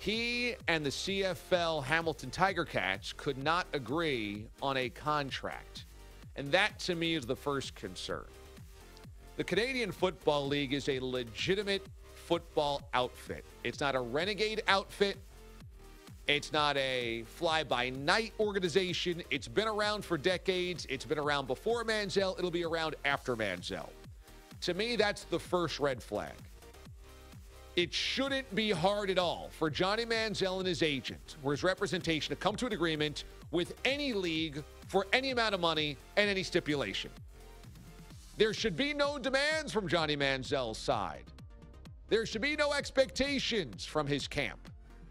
He and the CFL Hamilton Tiger Cats could not agree on a contract. And that, to me, is the first concern. The Canadian Football League is a legitimate football outfit. It's not a renegade outfit. It's not a fly-by-night organization. It's been around for decades. It's been around before Manziel. It'll be around after Manziel. To me, that's the first red flag. It shouldn't be hard at all for Johnny Manziel and his agent or his representation to come to an agreement with any league for any amount of money and any stipulation. There should be no demands from Johnny Manziel's side. There should be no expectations from his camp.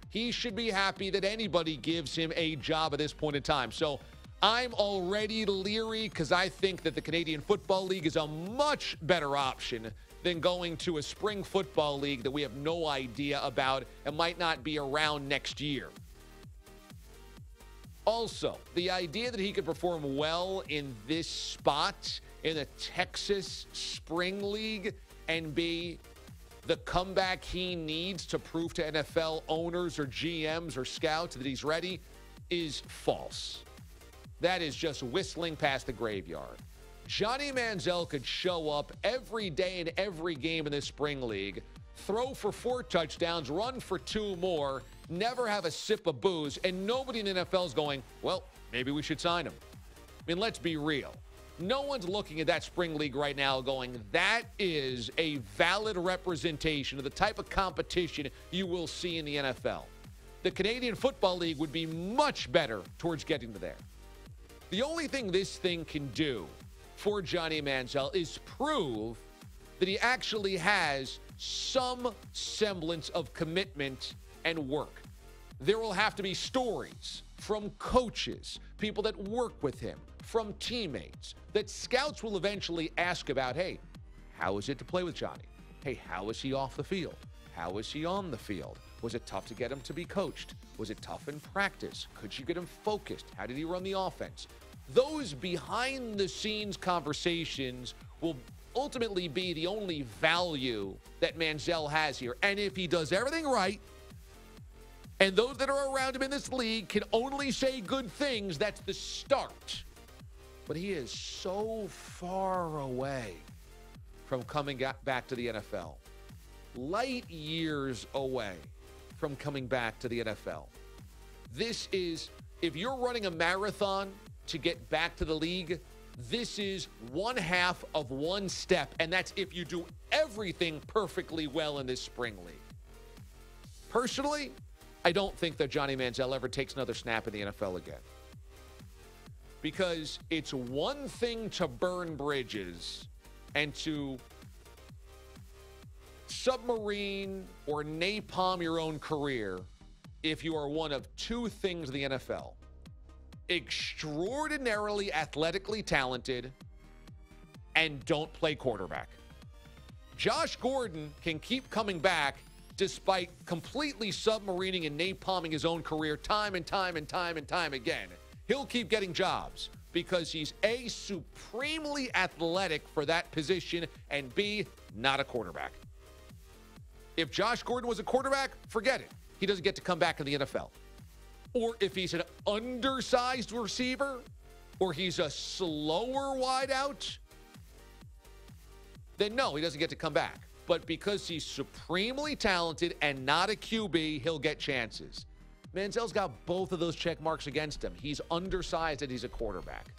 He should be happy that anybody gives him a job at this point in time. So I'm already leery because I think that the Canadian Football League is a much better option than going to a spring football league that we have no idea about and might not be around next year. Also, the idea that he could perform well in this spot in the Texas Spring League and be the comeback he needs to prove to NFL owners or GMs or scouts that he's ready is false. That is just whistling past the graveyard. Johnny Manziel could show up every day in every game in this spring league, throw for 4 touchdowns, run for 2 more, never have a sip of booze, and nobody in the NFL is going, well, maybe we should sign him. I mean, let's be real. No one's looking at that spring league right now going, that is a valid representation of the type of competition you will see in the NFL. The Canadian Football League would be much better towards getting to there. The only thing this thing can do for Johnny Manziel is prove that he actually has some semblance of commitment and work. There will have to be stories from coaches, people that work with him, from teammates, that scouts will eventually ask about, hey, how is it to play with Johnny? Hey, how is he off the field? How is he on the field? Was it tough to get him to be coached? Was it tough in practice? Could you get him focused? How did he run the offense? Those behind-the-scenes conversations will ultimately be the only value that Manziel has here. And if he does everything right, and those that are around him in this league can only say good things, that's the start. But he is so far away from coming back to the NFL. Light years away from coming back to the NFL. This is, if you're running a marathon to get back to the league, this is 1/2 of 1 step, and that's if you do everything perfectly well in this spring league. Personally, I don't think that Johnny Manziel ever takes another snap in the NFL again. Because it's one thing to burn bridges and to submarine or napalm your own career if you are one of 2 things in the NFL. Extraordinarily athletically talented and don't play quarterback. Josh Gordon can keep coming back despite completely submarining and napalming his own career time and time again. He'll keep getting jobs because he's A, supremely athletic for that position, and B, not a quarterback. If Josh Gordon was a quarterback, forget it. He doesn't get to come back in the NFL. Or if he's an undersized receiver, or he's a slower wideout, then no, he doesn't get to come back. But because he's supremely talented and not a QB, he'll get chances. Manziel's got both of those check marks against him. He's undersized and he's a quarterback.